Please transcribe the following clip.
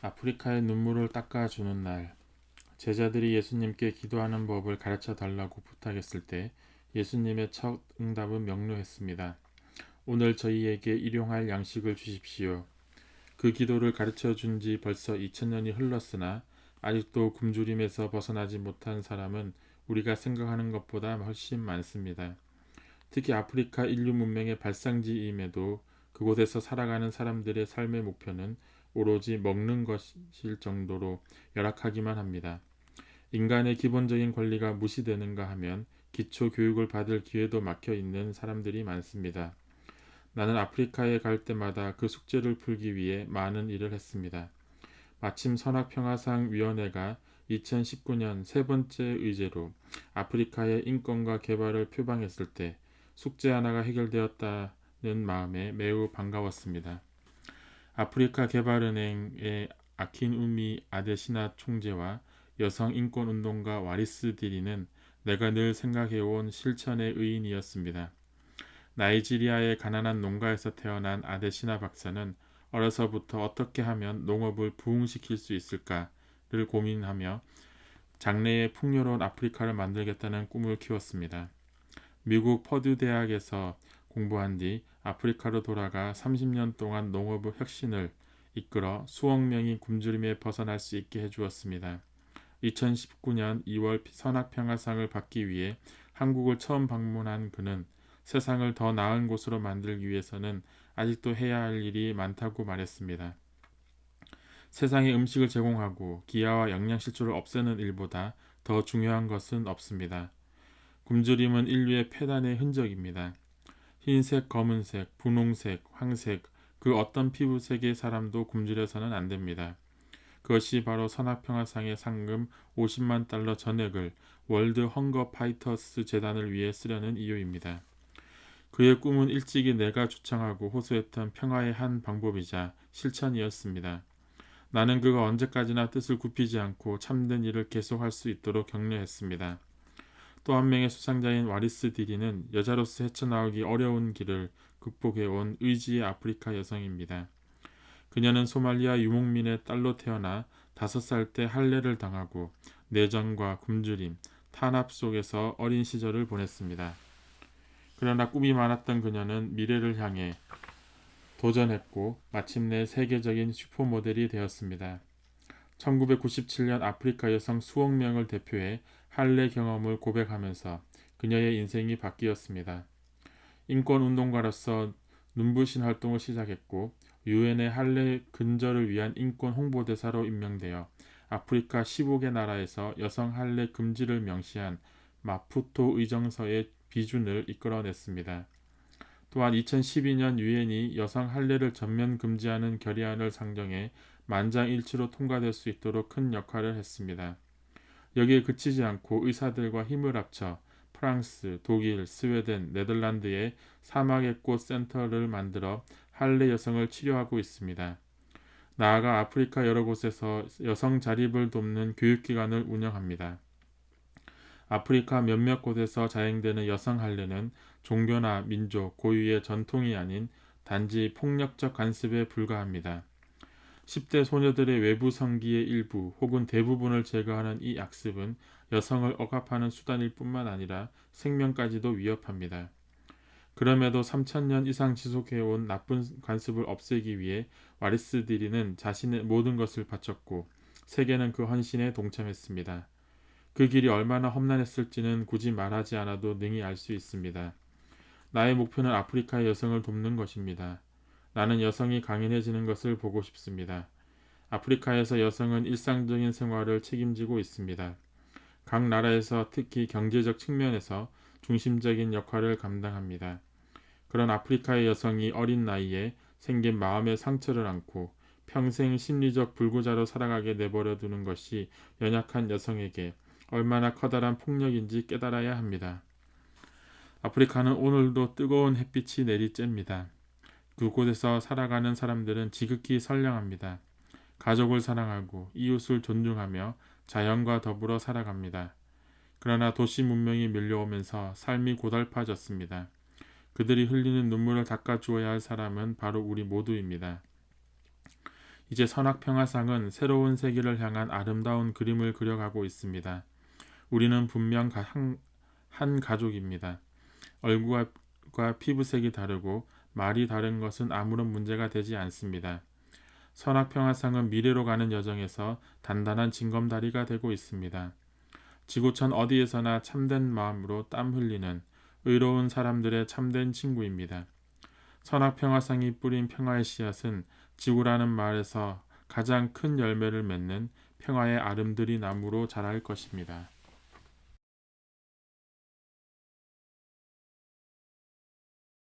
아프리카의 눈물을 닦아주는 날, 제자들이 예수님께 기도하는 법을 가르쳐 달라고 부탁했을 때 예수님의 첫 응답은 명료했습니다. 오늘 저희에게 일용할 양식을 주십시오. 그 기도를 가르쳐 준 지 벌써 2000년이 흘렀으나 아직도 굶주림에서 벗어나지 못한 사람은 우리가 생각하는 것보다 훨씬 많습니다. 특히 아프리카 인류 문명의 발상지임에도 그곳에서 살아가는 사람들의 삶의 목표는 오로지 먹는 것일 정도로 열악하기만 합니다. 인간의 기본적인 권리가 무시되는가 하면 기초 교육을 받을 기회도 막혀 있는 사람들이 많습니다. 나는 아프리카에 갈 때마다 그 숙제를 풀기 위해 많은 일을 했습니다. 마침 선악평화상 위원회가 2019년 세 번째 의제로 아프리카의 인권과 개발을 표방했을 때 숙제 하나가 해결되었다는 마음에 매우 반가웠습니다. 아프리카 개발은행의 아킨우미 아데시나 총재와 여성인권운동가 와리스 디리는 내가 늘 생각해온 실천의 의인이었습니다. 나이지리아의 가난한 농가에서 태어난 아데시나 박사는 어려서부터 어떻게 하면 농업을 부흥시킬 수 있을까를 고민하며 장래의 풍요로운 아프리카를 만들겠다는 꿈을 키웠습니다. 미국 퍼듀 대학에서 공부한 뒤 아프리카로 돌아가 30년 동안 농업 혁신을 이끌어 수억 명이 굶주림에 벗어날 수 있게 해주었습니다. 2019년 2월 선악평화상을 받기 위해 한국을 처음 방문한 그는 세상을 더 나은 곳으로 만들기 위해서는 아직도 해야 할 일이 많다고 말했습니다. 세상에 음식을 제공하고 기아와 영양실조를 없애는 일보다 더 중요한 것은 없습니다. 굶주림은 인류의 패단의 흔적입니다. 흰색, 검은색, 분홍색, 황색, 그 어떤 피부색의 사람도 굶주려서는 안 됩니다. 그것이 바로 선악평화상의 상금 50만 달러 전액을 월드 헝거 파이터스 재단을 위해 쓰려는 이유입니다. 그의 꿈은 일찍이 내가 주창하고 호소했던 평화의 한 방법이자 실천이었습니다. 나는 그가 언제까지나 뜻을 굽히지 않고 참된 일을 계속할 수 있도록 격려했습니다. 또 한 명의 수상자인 와리스 디리는 여자로서 헤쳐나오기 어려운 길을 극복해온 의지의 아프리카 여성입니다. 그녀는 소말리아 유목민의 딸로 태어나 5살 때 할례를 당하고 내전과 굶주림, 탄압 속에서 어린 시절을 보냈습니다. 그러나 꿈이 많았던 그녀는 미래를 향해 도전했고 마침내 세계적인 슈퍼모델이 되었습니다. 1997년 아프리카 여성 수억 명을 대표해 할례 경험을 고백하면서 그녀의 인생이 바뀌었습니다. 인권운동가로서 눈부신 활동을 시작했고 유엔의 할례 근절을 위한 인권 홍보대사로 임명되어 아프리카 15개 나라에서 여성 할례 금지를 명시한 마푸토 의정서의 비준을 이끌어냈습니다. 또한 2012년 유엔이 여성 할례를 전면 금지하는 결의안을 상정해 만장일치로 통과될 수 있도록 큰 역할을 했습니다. 여기에 그치지 않고 의사들과 힘을 합쳐 프랑스, 독일, 스웨덴, 네덜란드에 사막의 꽃 센터를 만들어 할례 여성을 치료하고 있습니다. 나아가 아프리카 여러 곳에서 여성 자립을 돕는 교육기관을 운영합니다. 아프리카 몇몇 곳에서 자행되는 여성 할례는 종교나 민족, 고유의 전통이 아닌 단지 폭력적 간습에 불과합니다. 10대 소녀들의 외부 성기의 일부 혹은 대부분을 제거하는 이 악습은 여성을 억압하는 수단일 뿐만 아니라 생명까지도 위협합니다. 그럼에도 3000년 이상 지속해온 나쁜 관습을 없애기 위해 와리스 디리는 자신의 모든 것을 바쳤고 세계는 그 헌신에 동참했습니다. 그 길이 얼마나 험난했을지는 굳이 말하지 않아도 능히 알 수 있습니다. 나의 목표는 아프리카의 여성을 돕는 것입니다. 나는 여성이 강인해지는 것을 보고 싶습니다. 아프리카에서 여성은 일상적인 생활을 책임지고 있습니다. 각 나라에서 특히 경제적 측면에서 중심적인 역할을 감당합니다. 그런 아프리카의 여성이 어린 나이에 생긴 마음의 상처를 안고 평생 심리적 불구자로 살아가게 내버려 두는 것이 연약한 여성에게 얼마나 커다란 폭력인지 깨달아야 합니다. 아프리카는 오늘도 뜨거운 햇빛이 내리쬐입니다. 그곳에서 살아가는 사람들은 지극히 선량합니다. 가족을 사랑하고 이웃을 존중하며 자연과 더불어 살아갑니다. 그러나 도시 문명이 밀려오면서 삶이 고달파졌습니다. 그들이 흘리는 눈물을 닦아주어야 할 사람은 바로 우리 모두입니다. 이제 선악평화상은 새로운 세계를 향한 아름다운 그림을 그려가고 있습니다. 우리는 분명 한 가족입니다. 얼굴과 피부색이 다르고 말이 다른 것은 아무런 문제가 되지 않습니다. 선악평화상은 미래로 가는 여정에서 단단한 징검다리가 되고 있습니다. 지구촌 어디에서나 참된 마음으로 땀 흘리는 의로운 사람들의 참된 친구입니다. 선악평화상이 뿌린 평화의 씨앗은 지구라는 말에서 가장 큰 열매를 맺는 평화의 아름드리 나무로 자랄 것입니다.